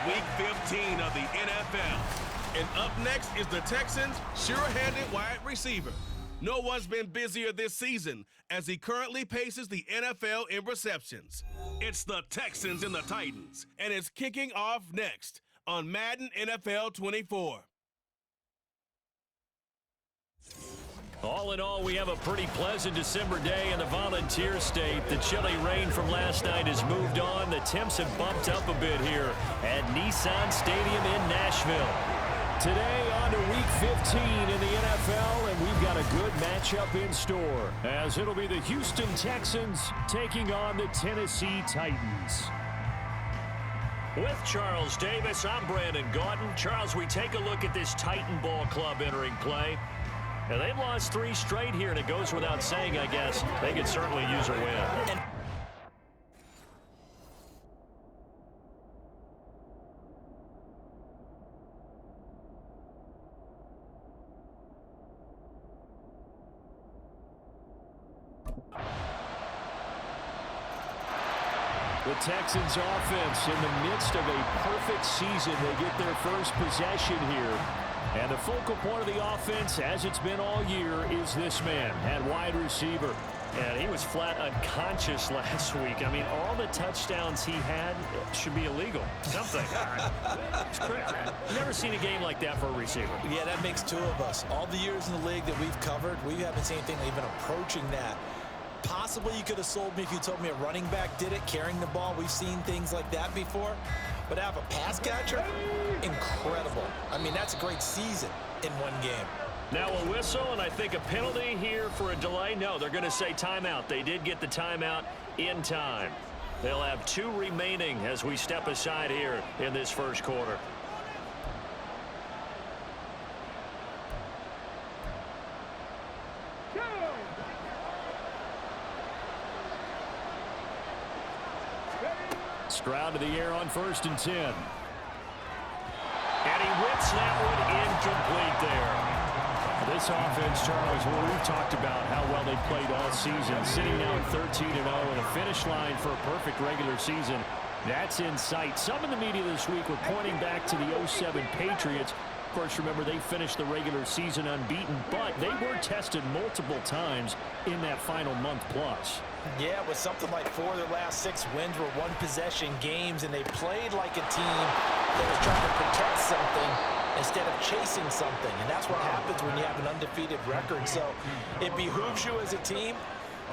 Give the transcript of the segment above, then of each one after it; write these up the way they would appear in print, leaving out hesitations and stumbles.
Week 15 of the NFL. And up next is the Texans' sure-handed wide receiver. No one's been busier this season as he currently paces the NFL in receptions. It's the Texans and the Titans, and it's kicking off next on Madden NFL 24. All in all, we have a pretty pleasant December day in the Volunteer State. The chilly rain from last night has moved on. The temps have bumped up a bit here at Nissan Stadium in Nashville. Today on to Week 15 in the NFL, and we've got a good matchup in store, as it'll be the Houston Texans taking on the Tennessee Titans. With Charles Davis, I'm Brandon Gaudin. Charles, we take a look at this Titan ball club entering play. Now, they've lost 3 straight here, and it goes without saying, I guess, they could certainly use a win. The Texans offense in the midst of a perfect season. They get their first possession here. And the focal point of the offense, as it's been all year, is this man at wide receiver. And he was flat unconscious last week. I mean, all the touchdowns he had should be illegal. Something. It's crazy. I've never seen a game like that for a receiver. Yeah, that makes 2 of us. All the years in the league that we've covered, we haven't seen anything even approaching that. Possibly you could have sold me if you told me a running back did it, carrying the ball. We've seen things like that before. But have a pass catcher? Incredible. I mean, that's a great season in one game. Now a whistle, and I think a penalty here for a delay. No, they're going to say timeout. They did get the timeout in time. They'll have 2 remaining as we step aside here in this first quarter. Stroud to the air on 1st and 10. And he whips that one incomplete there. This offense, Charles, well, we've talked about how well they played all season, sitting now at 13-0 and a finish line for a perfect regular season. That's in sight. Some in the media this week were pointing back to the 07 Patriots. Of course, remember, they finished the regular season unbeaten, but they were tested multiple times in that final month plus. Yeah, it was something like 4 of their last 6 wins were one-possession games, and they played like a team that was trying to protect something instead of chasing something. And that's what happens when you have an undefeated record. So it behooves you as a team.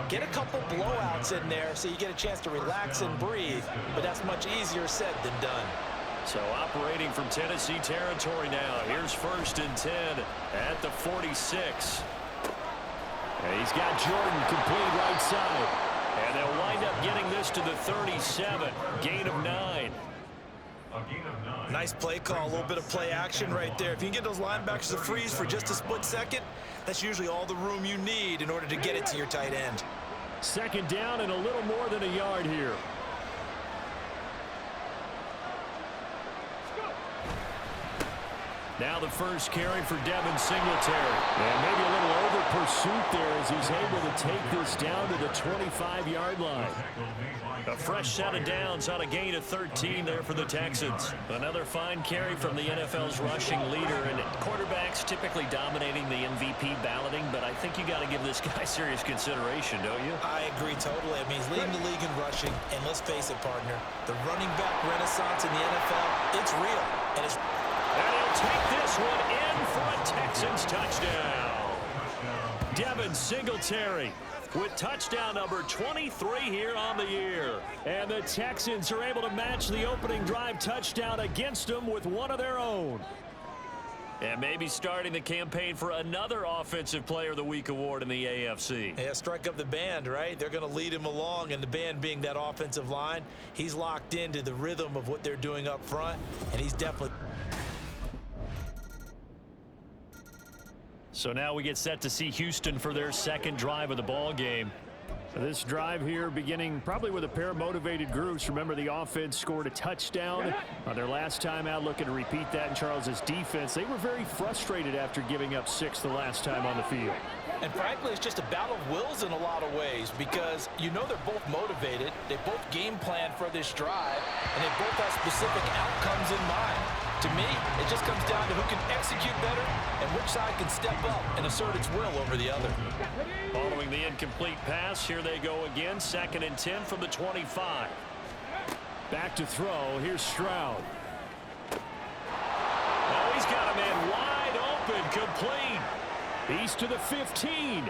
Get a couple blowouts in there so you get a chance to relax and breathe, but that's much easier said than done. So operating from Tennessee territory now. Here's 1st and 10 at the 46. And he's got Jordan complete right side. And they'll wind up getting this to the 37. Gain of 9. Nice play call, a little bit of play action right there. If you can get those linebackers to freeze for just a split second, that's usually all the room you need in order to get it to your tight end. 2nd down and a little more than a yard here. Now the first carry for Devin Singletary. And maybe a little over pursuit there as he's able to take this down to the 25-yard line. A fresh set of downs on a gain of 13 there for the Texans. Another fine carry from the NFL's rushing leader. And quarterbacks typically dominating the MVP balloting, but I think you got to give this guy serious consideration, don't you? I agree totally. I mean, he's leading the league in rushing. And let's face it, partner, the running back renaissance in the NFL, it's real. And it's... And he'll take this one in for a Texans touchdown. Devin Singletary with touchdown number 23 here on the year. And the Texans are able to match the opening drive touchdown against them with one of their own. And maybe starting the campaign for another Offensive Player of the Week award in the AFC. Yeah, strike up the band, right? They're going to lead him along, and the band being that offensive line, he's locked into the rhythm of what they're doing up front, and he's definitely... So now we get set to see Houston for their 2nd drive of the ball game. This drive here beginning probably with a pair of motivated groups. Remember, the offense scored a touchdown on their last time out, looking to repeat that in Charles's defense. They were very frustrated after giving up 6 the last time on the field. And frankly, it's just a battle of wills in a lot of ways because you know they're both motivated, they both game plan for this drive, and they both have specific outcomes in mind. To me, it just comes down to who can execute better and which side can step up and assert its will over the other. Following the incomplete pass, here they go again, 2nd and 10 from the 25. Back to throw, here's Stroud. Oh, he's got a man wide open, complete. He's to the 15.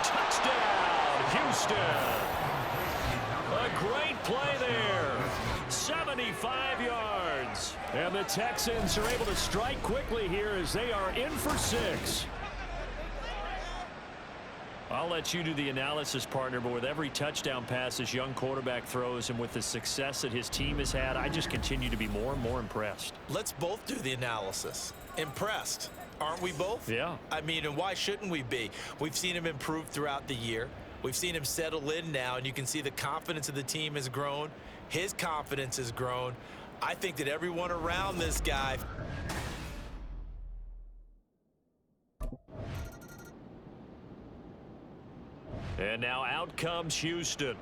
Touchdown, Houston. A great play there. 75 yards. And the Texans are able to strike quickly here as they are in for 6. I'll let you do the analysis, partner, but with every touchdown pass this young quarterback throws and with the success that his team has had, I just continue to be more and more impressed. Let's both do the analysis. Impressed. Aren't we both? Yeah. I mean, and why shouldn't we be? We've seen him improve throughout the year. We've seen him settle in now, and you can see the confidence of the team has grown. His confidence has grown. I think that everyone around this guy. And now out comes Houston.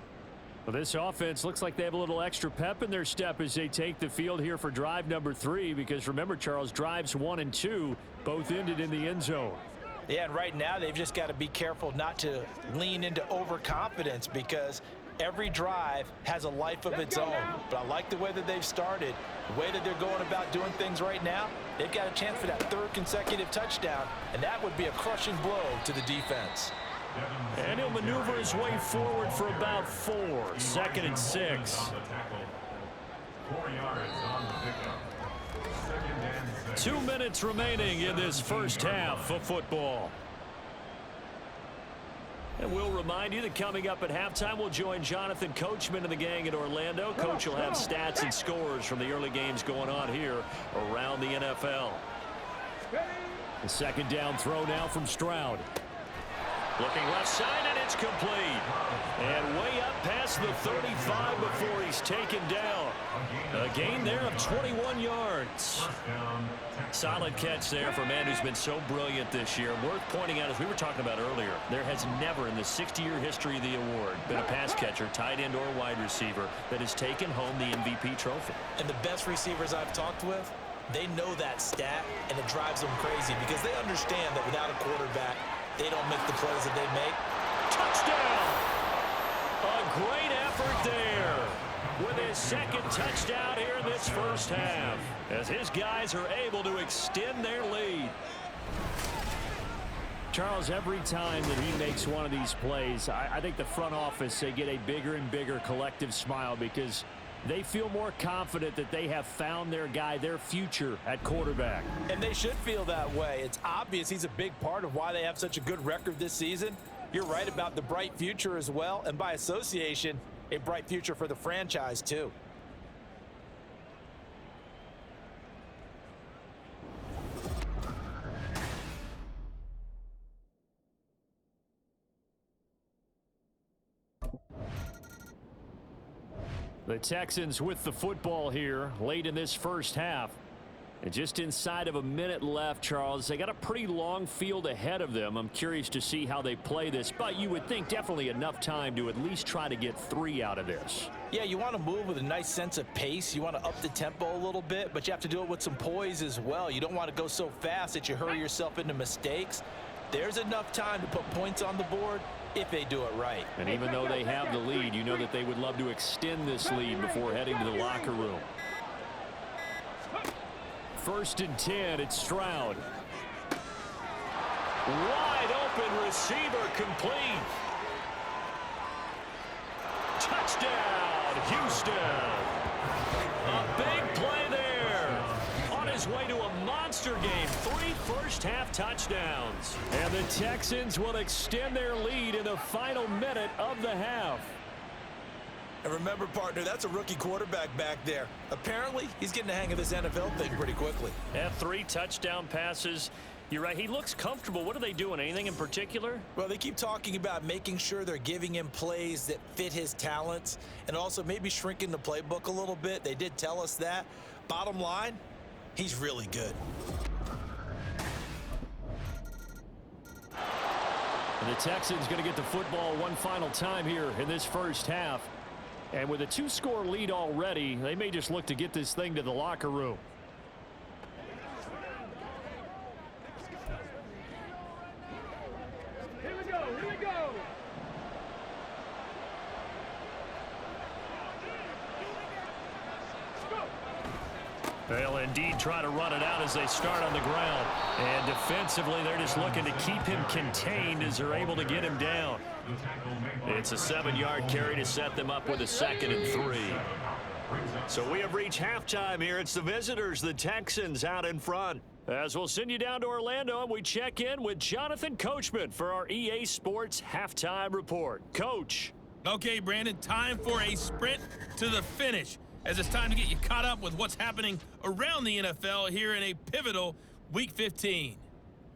Well, this offense looks like they have a little extra pep in their step as they take the field here for drive number 3, because remember, Charles, drives 1 and 2 both ended in the end zone. Yeah, and right now they've just got to be careful not to lean into overconfidence because every drive has a life of its own. But I like the way that they've started, the way that they're going about doing things right now. They've got a chance for that 3rd consecutive touchdown, and that would be a crushing blow to the defense. And he'll maneuver his way forward for about 4. 2nd and 6. 4 yards on the pickup. 2 minutes remaining in this first half of football. And we'll remind you that coming up at halftime, we'll join Jonathan Coachman and the gang in Orlando. Coach will have stats and scores from the early games going on here around the NFL. The 2nd down throw now from Stroud. Looking left side, and it's complete. And way up past the 35 before he's taken down. A gain there of 21 yards. Solid catch there for a man who's been so brilliant this year. Worth pointing out, as we were talking about earlier, there has never in the 60-year history of the award been a pass catcher, tight end, or wide receiver that has taken home the MVP trophy. And the best receivers I've talked with, they know that stat, and it drives them crazy because they understand that without a quarterback, they don't make the plays that they make. Touchdown! A great effort there with his 2nd touchdown here in this first half as his guys are able to extend their lead. Charles, every time that he makes one of these plays, I think the front office, they get a bigger and bigger collective smile because they feel more confident that they have found their guy, their future at quarterback. And they should feel that way. It's obvious he's a big part of why they have such a good record this season. You're right about the bright future as well, and by association, a bright future for the franchise too. The Texans with the football here late in this first half. And just inside of a minute left, Charles, they got a pretty long field ahead of them. I'm curious to see how they play this, but you would think definitely enough time to at least try to get 3 out of this. Yeah, you want to move with a nice sense of pace. You want to up the tempo a little bit, but you have to do it with some poise as well. You don't want to go so fast that you hurry yourself into mistakes. There's enough time to put points on the board if they do it right. And even though they have the lead, you know that they would love to extend this lead before heading to the locker room. 1st and 10, it's Stroud. Wide open receiver, complete. Touchdown, Houston. A big play there. On his way to a monster game, 3 first-half touchdowns. And the Texans will extend their lead in the final minute of the half. And remember, partner, that's a rookie quarterback back there. Apparently, he's getting the hang of this NFL thing pretty quickly. Yeah, 3 touchdown passes. You're right, he looks comfortable. What are they doing? Anything in particular? Well, they keep talking about making sure they're giving him plays that fit his talents and also maybe shrinking the playbook a little bit. They did tell us that. Bottom line, he's really good. And the Texans going to get the football one final time here in this first half. And with a 2-score lead already, they may just look to get this thing to the locker room. Here we go, here we go. They'll indeed try to run it out as they start on the ground. And defensively, they're just looking to keep him contained as they're able to get him down. It's a 7-yard carry to set them up with a 2nd and 3. So we have reached halftime here. It's the visitors, the Texans, out in front. As we'll send you down to Orlando, and we check in with Jonathan Coachman for our EA Sports Halftime Report. Coach. Okay, Brandon, time for a sprint to the finish, as it's time to get you caught up with what's happening around the NFL here in a pivotal Week 15.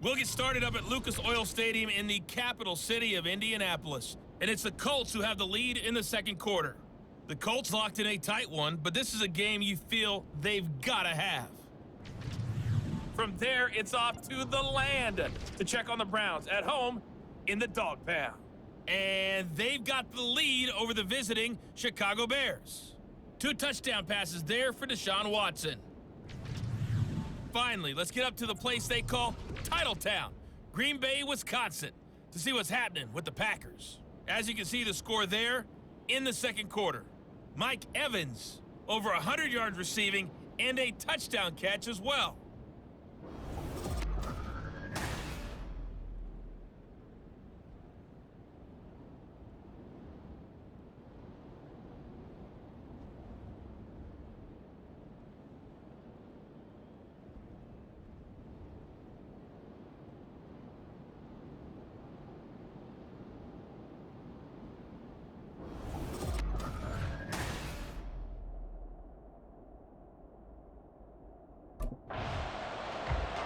We'll get started up at Lucas Oil Stadium in the capital city of Indianapolis. And it's the Colts who have the lead in the second quarter. The Colts locked in a tight one, but this is a game you feel they've got to have. From there, it's off to the land to check on the Browns at home in the Dog Pound. And they've got the lead over the visiting Chicago Bears. 2 touchdown passes there for Deshaun Watson. Finally, let's get up to the place they call Titletown, Green Bay, Wisconsin, to see what's happening with the Packers. As you can see, the score there in the second quarter. Mike Evans, over 100 yards receiving and a touchdown catch as well.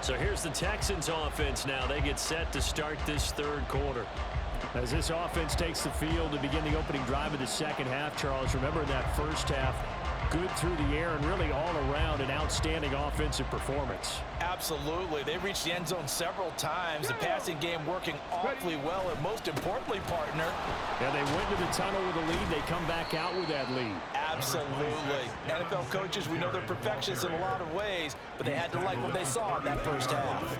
So here's the Texans offense now. They get set to start this third quarter. As this offense takes the field to begin the opening drive of the second half, Charles, remember that first half, good through the air and really all around an outstanding offensive performance. Absolutely. They reached the end zone several times. The passing game working awfully well, and most importantly, partner. Yeah, they went to the tunnel with a lead. They come back out with that lead. Absolutely. NFL coaches, we know they're perfectionists in a lot of ways, but they had to like what they saw in that first half.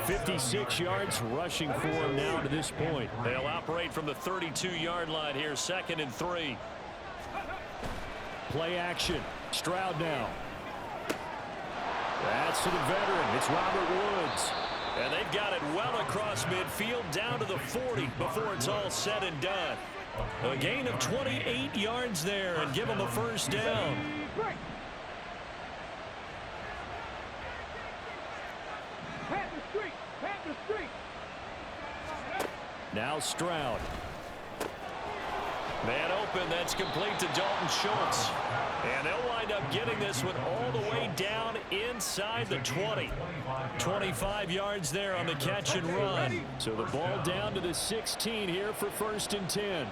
56 yards rushing for him now to this point. They'll operate from the 32-yard line here, 2nd and 3. Play action. Stroud now. That's to the veteran. It's Robert Woods. And they've got it well across midfield down to the 40 before it's all said and done. A gain of 28 yards there and give them a first down. Now Stroud. Man open, that's complete to Dalton Schultz. And they'll wind up getting this one all the way down inside the 20. 25 yards there on the catch and run. So the ball down to the 16 here for 1st and 10.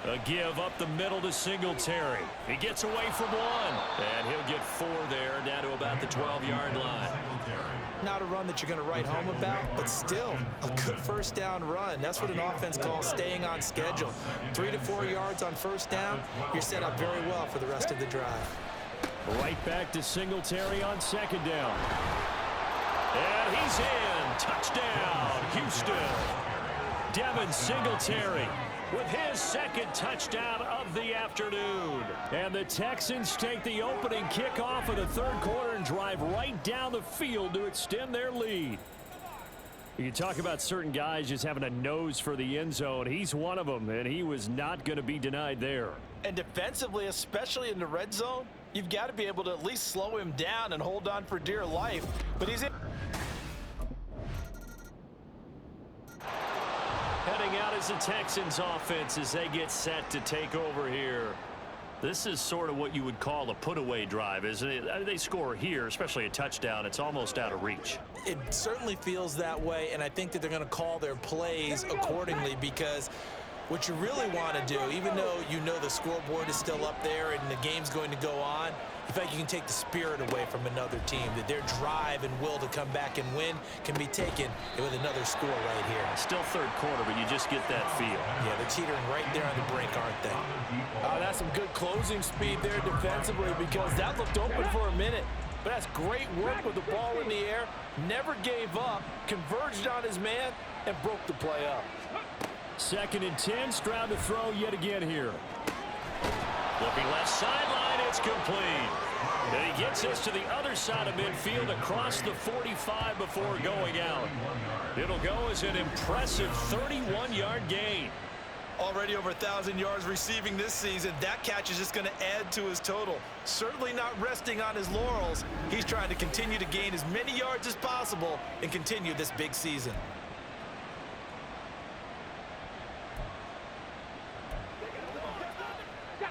A give up the middle to Singletary. He gets away from one. And he'll get 4 there, down to about the 12-yard line. Not a run that you're going to write home about, but still a good first down run. That's what an offense calls staying on schedule. 3 to 4 yards on first down, you're set up very well for the rest of the drive. Right back to Singletary on 2nd down. And he's in. Touchdown, Houston. Devin Singletary with his 2nd touchdown of the afternoon. And the Texans take the opening kickoff of the third quarter and drive right down the field to extend their lead. You can talk about certain guys just having a nose for the end zone. He's one of them, and he was not going to be denied there. And defensively, especially in the red zone, you've got to be able to at least slow him down and hold on for dear life. But he's in. Heading out is the Texans offense as they get set to take over here. This is sort of what you would call a put-away drive, isn't it? They score here, especially a touchdown. It's almost out of reach. It certainly feels that way, and I think that they're going to call their plays accordingly because What you really want to do, even though you know the scoreboard is still up there and the game's going to go on, in fact, you can take the spirit away from another team, that their drive and will to come back and win can be taken with another score right here. Still third quarter, but you just get that feel. Yeah, they're teetering right there on the brink, aren't they? That's some good closing speed there defensively, because that looked open for a minute. But that's great work with the ball in the air. Never gave up, converged on his man, and broke the play up. 2nd and 10, Stroud to throw yet again here. Looking left sideline, it's complete. And he gets us to the other side of midfield across the 45 before going out. It'll go as an impressive 31-yard gain. Already over 1,000 yards receiving this season. That catch is just going to add to his total. Certainly not resting on his laurels. He's trying to continue to gain as many yards as possible and continue this big season.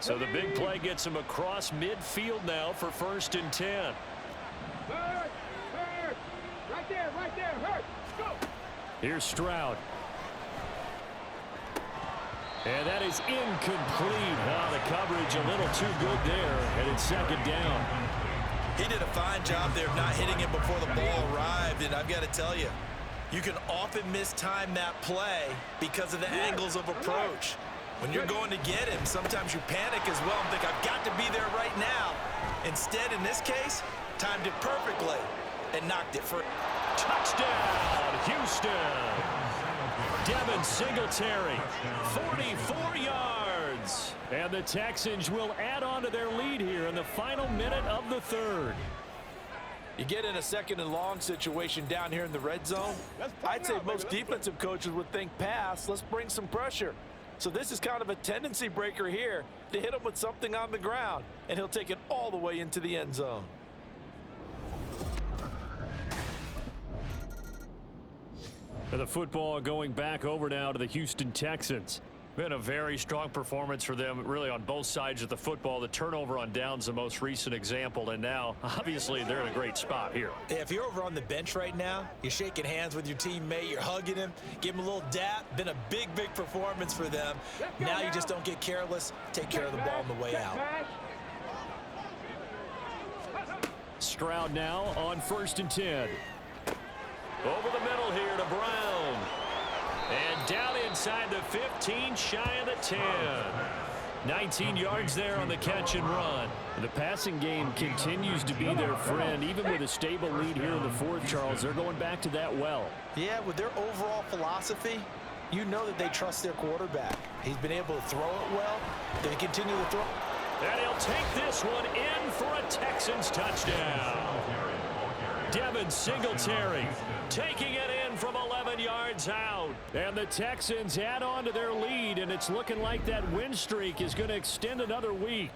So the big play gets him across midfield now for 1st and 10. Hurt. Right there, hurt. Go. Here's Stroud. And that is incomplete. The coverage a little too good there, and it's 2nd down. He did a fine job there of not hitting it before the ball arrived, and I've got to tell you, you can often mistime that play because of the angles of approach. When you're going to get him, sometimes you panic as well and think, I've got to be there right now. Instead, in this case, timed it perfectly and knocked it for touchdown, Houston. Devin Singletary, 44 yards. And the Texans will add on to their lead here in the final minute of the 3rd. You get in a 2nd and long situation down here in the red zone. I'd say most defensive coaches would think pass. Let's bring some pressure. So this is kind of a tendency breaker here to hit him with something on the ground, and he'll take it all the way into the end zone. The football going back over now to the Houston Texans. Been a very strong performance for them, really, on both sides of the football. The turnover on downs, the most recent example, and now, obviously, they're in a great spot here. Yeah, if you're over on the bench right now, you're shaking hands with your teammate, you're hugging him, give him a little dap. Been a big, big performance for them. Now you just don't get careless. Take care of the ball on the way out. Stroud now on 1st and 10. Over the middle here to Brown. And down inside the 15, shy of the 10. 19 yards there on the catch and run. The passing game continues to be their friend. Even with a stable lead here in the 4th, Charles, they're going back to that well. Yeah, with their overall philosophy, you know that they trust their quarterback. He's been able to throw it well. They continue to throw. And he'll take this one in for a Texans touchdown. Devin Singletary taking it in from 11 yards out. And the Texans add on to their lead, and it's looking like that win streak is going to extend another week.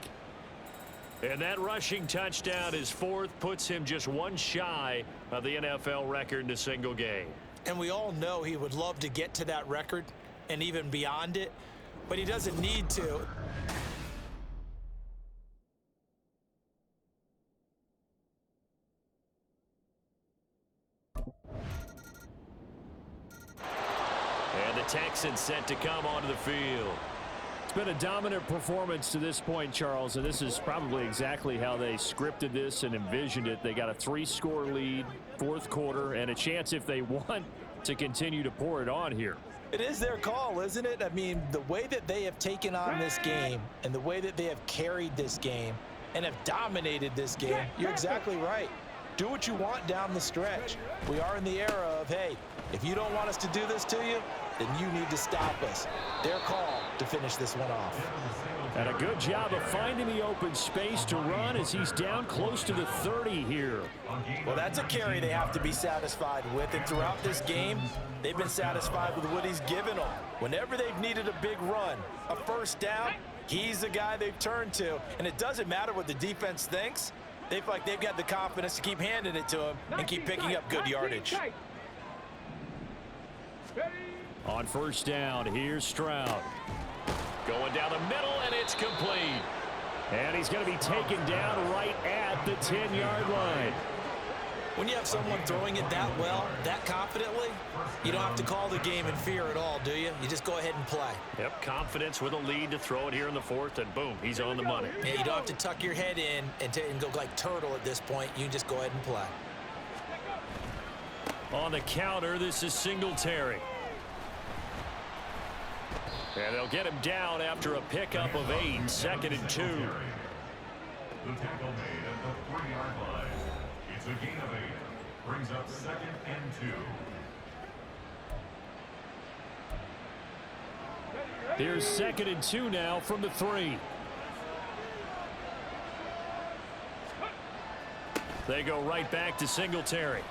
And that rushing touchdown, his 4th, puts him just one shy of the NFL record in a single game. And we all know he would love to get to that record and even beyond it, but he doesn't need to. And the Texans set to come onto the field. It's been a dominant performance to this point, Charles, and this is probably exactly how they scripted this and envisioned it. They got a 3-score lead, 4th quarter, and a chance, if they want, to continue to pour it on here. It is their call, isn't it? I mean, the way that they have taken on this game and the way that they have carried this game and have dominated this game, you're exactly right. Do what you want down the stretch. We are in the era of, hey, if you don't want us to do this to you, then you need to stop us. Their call to finish this one off. And a good job of finding the open space to run as he's down close to the 30 here. Well, that's a carry they have to be satisfied with. And throughout this game, they've been satisfied with what he's given them. Whenever they've needed a big run, a 1st down, he's the guy they've turned to. And it doesn't matter what the defense thinks. They feel like they've got the confidence to keep handing it to him and keep picking up good yardage. On 1st down, here's Stroud. Going down the middle, and it's complete. And he's going to be taken down right at the 10-yard line. When you have someone throwing it that well, that confidently, you don't have to call the game in fear at all, do you? You just go ahead and play. Yep, confidence with a lead to throw it here in the fourth, and boom, he's on the money. Yeah, you don't have to tuck your head in and go like turtle at this point. You can just go ahead and play. On the counter, this is Singletary. And they'll get him down after a pickup of 8, 2nd and 2. The tackle made at the 3-yard line. It's a gain of 8. Brings up 2nd and 2. Here's 2nd and 2 now from the 3. They go right back to Singletary.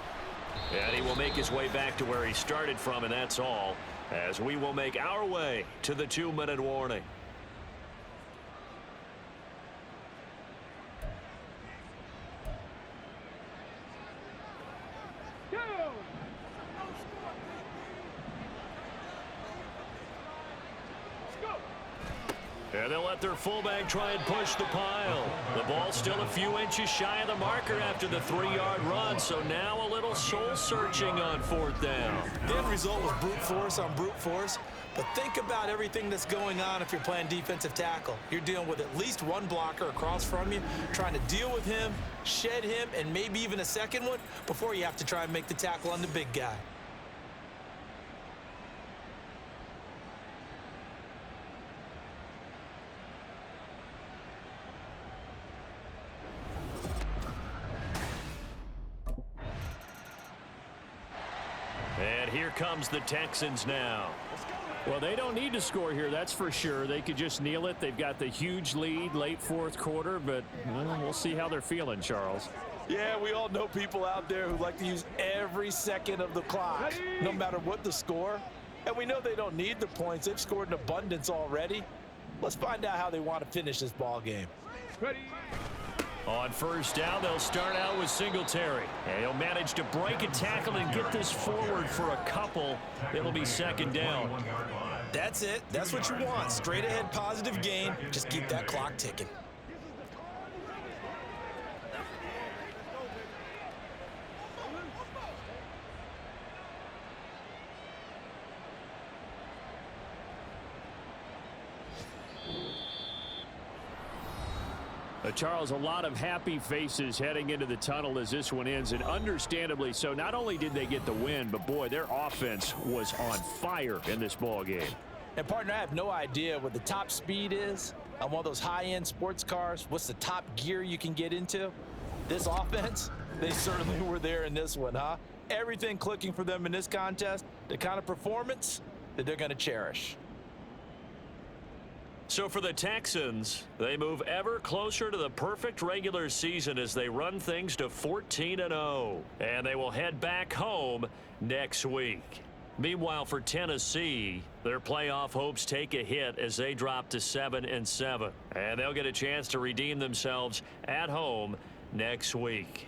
And he will make his way back to where he started from, and that's all, as we will make our way to the 2-minute warning. And they'll let their fullback try and push the pile. The ball's still a few inches shy of the marker after the 3-yard run, so now a little soul-searching on 4th down. The end result was brute force on brute force, but think about everything that's going on if you're playing defensive tackle. You're dealing with at least one blocker across from you, trying to deal with him, shed him, and maybe even a second one before you have to try and make the tackle on the big guy. And here comes the Texans now. Well, they don't need to score here, that's for sure. They could just kneel it. They've got the huge lead late 4th quarter, but well, we'll see how they're feeling, Charles. Yeah, we all know people out there who like to use every second of the clock, no matter what the score. And we know they don't need the points. They've scored in abundance already. Let's find out how they want to finish this ball game. Ready. On 1st down, they'll start out with Singletary. And he'll manage to break a tackle and get this forward for a couple. It'll be 2nd down. That's it. That's what you want. Straight ahead positive gain. Just keep that clock ticking. Charles, a lot of happy faces heading into the tunnel as this one ends, and understandably so. Not only did they get the win, but boy, their offense was on fire in this ball game. And partner, I have no idea what the top speed is on one of those high-end sports cars. What's the top gear you can get into? This offense, they certainly were there in this one, huh? Everything clicking for them in this contest, the kind of performance that they're going to cherish. So for the Texans, they move ever closer to the perfect regular season as they run things to 14-0. And they will head back home next week. Meanwhile, for Tennessee, their playoff hopes take a hit as they drop to 7-7. And they'll get a chance to redeem themselves at home next week.